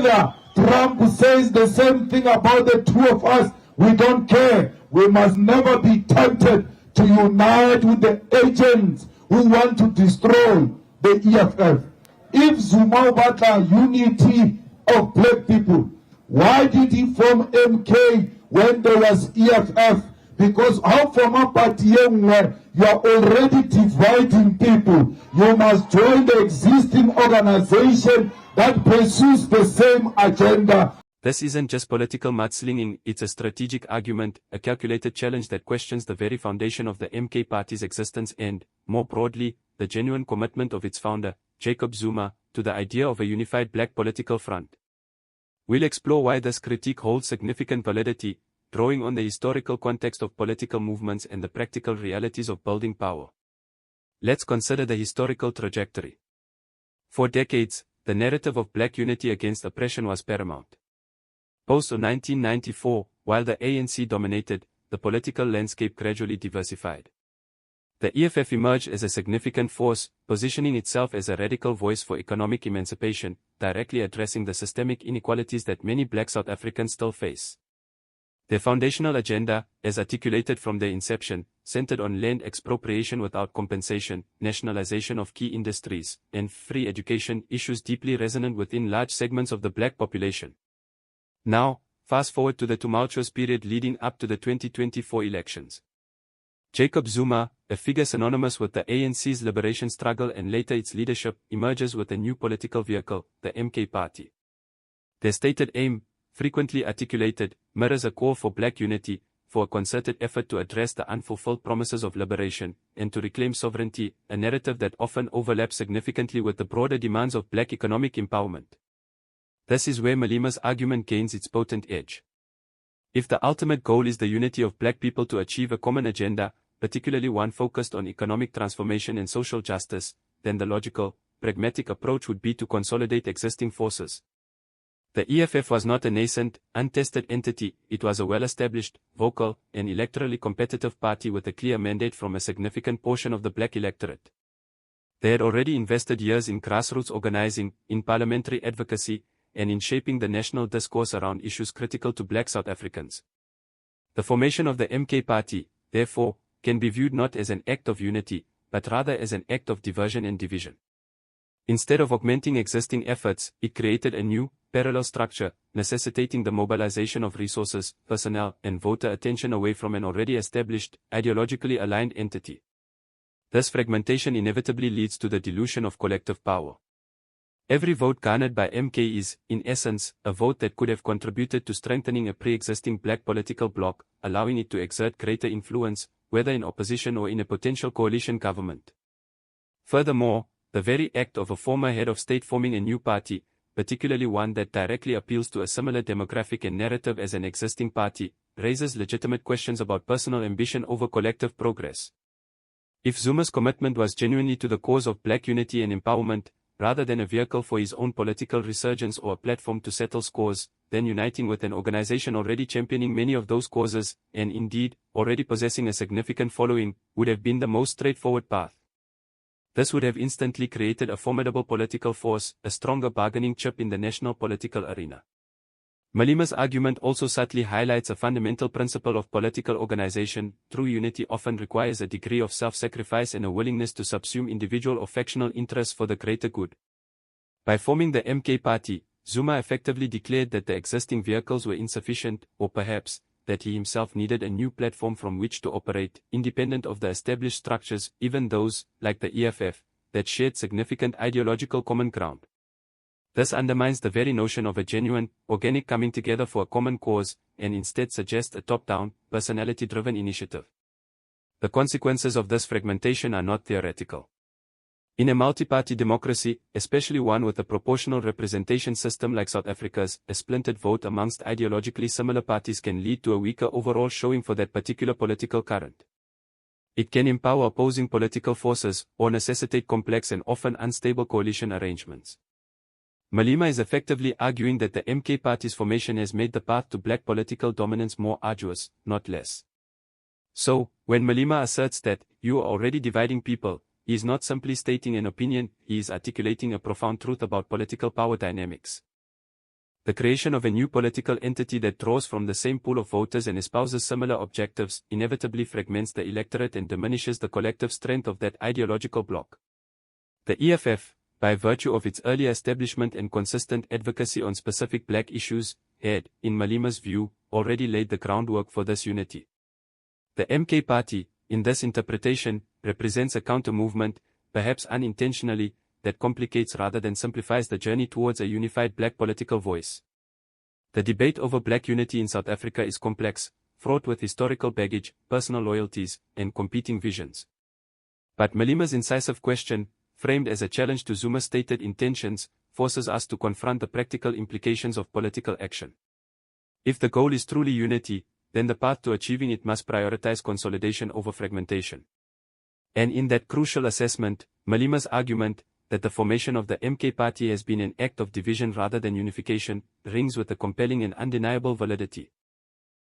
whether Trump says the same thing about the two of us, we don't care. We must never be tempted to unite with the agents who want to destroy the EFF. If Zuma batla unity of black people, why did he form MK when there was EFF? Because how from a party where you are already dividing people, you must join the existing organization that pursues the same agenda. This isn't just political mudslinging, it's a strategic argument, a calculated challenge that questions the very foundation of the MK Party's existence and, more broadly, the genuine commitment of its founder, Jacob Zuma, to the idea of a unified black political front. We'll explore why this critique holds significant validity, drawing on the historical context of political movements and the practical realities of building power. Let's consider the historical trajectory. For decades, the narrative of black unity against oppression was paramount. Post-1994, while the ANC dominated, the political landscape gradually diversified. The EFF emerged as a significant force, positioning itself as a radical voice for economic emancipation, directly addressing the systemic inequalities that many black South Africans still face. Their foundational agenda, as articulated from their inception, centered on land expropriation without compensation, nationalization of key industries, and free education, issues deeply resonant within large segments of the black population. Now, fast forward to the tumultuous period leading up to the 2024 elections. Jacob Zuma, a figure synonymous with the ANC's liberation struggle and later its leadership, emerges with a new political vehicle, the MK Party. Their stated aim, frequently articulated, mirrors a call for black unity, for a concerted effort to address the unfulfilled promises of liberation, and to reclaim sovereignty, a narrative that often overlaps significantly with the broader demands of black economic empowerment. This is where Malema's argument gains its potent edge. If the ultimate goal is the unity of black people to achieve a common agenda, particularly one focused on economic transformation and social justice, then the logical, pragmatic approach would be to consolidate existing forces. The EFF was not a nascent, untested entity, it was a well-established, vocal, and electorally competitive party with a clear mandate from a significant portion of the black electorate. They had already invested years in grassroots organizing, in parliamentary advocacy, and in shaping the national discourse around issues critical to black South Africans. The formation of the MK Party, therefore, can be viewed not as an act of unity, but rather as an act of diversion and division. Instead of augmenting existing efforts, it created a new, parallel structure, necessitating the mobilization of resources, personnel, and voter attention away from an already established, ideologically aligned entity. This fragmentation inevitably leads to the dilution of collective power. Every vote garnered by MK is, in essence, a vote that could have contributed to strengthening a pre-existing black political bloc, allowing it to exert greater influence, whether in opposition or in a potential coalition government. Furthermore, the very act of a former head of state forming a new party, particularly one that directly appeals to a similar demographic and narrative as an existing party, raises legitimate questions about personal ambition over collective progress. If Zuma's commitment was genuinely to the cause of black unity and empowerment, rather than a vehicle for his own political resurgence or a platform to settle scores, then uniting with an organization already championing many of those causes, and indeed, already possessing a significant following, would have been the most straightforward path. This would have instantly created a formidable political force, a stronger bargaining chip in the national political arena. Malema's argument also subtly highlights a fundamental principle of political organization: true unity often requires a degree of self-sacrifice and a willingness to subsume individual or factional interests for the greater good. By forming the MK Party, Zuma effectively declared that the existing vehicles were insufficient, or perhaps, that he himself needed a new platform from which to operate, independent of the established structures, even those, like the EFF, that shared significant ideological common ground. This undermines the very notion of a genuine, organic coming together for a common cause, and instead suggests a top-down, personality-driven initiative. The consequences of this fragmentation are not theoretical. In a multi-party democracy, especially one with a proportional representation system like South Africa's, a splintered vote amongst ideologically similar parties can lead to a weaker overall showing for that particular political current. It can empower opposing political forces, or necessitate complex and often unstable coalition arrangements. Malema is effectively arguing that the MK Party's formation has made the path to black political dominance more arduous, not less. So, when Malema asserts that, you are already dividing people, he is not simply stating an opinion, he is articulating a profound truth about political power dynamics. The creation of a new political entity that draws from the same pool of voters and espouses similar objectives inevitably fragments the electorate and diminishes the collective strength of that ideological bloc. The EFF, by virtue of its early establishment and consistent advocacy on specific black issues, had, in Malema's view, already laid the groundwork for this unity. The MK Party, in this interpretation, represents a counter-movement, perhaps unintentionally, that complicates rather than simplifies the journey towards a unified black political voice. The debate over black unity in South Africa is complex, fraught with historical baggage, personal loyalties, and competing visions. But Malema's incisive question, framed as a challenge to Zuma's stated intentions, forces us to confront the practical implications of political action. If the goal is truly unity, then the path to achieving it must prioritize consolidation over fragmentation. And in that crucial assessment, Malema's argument, that the formation of the MK Party has been an act of division rather than unification, rings with a compelling and undeniable validity.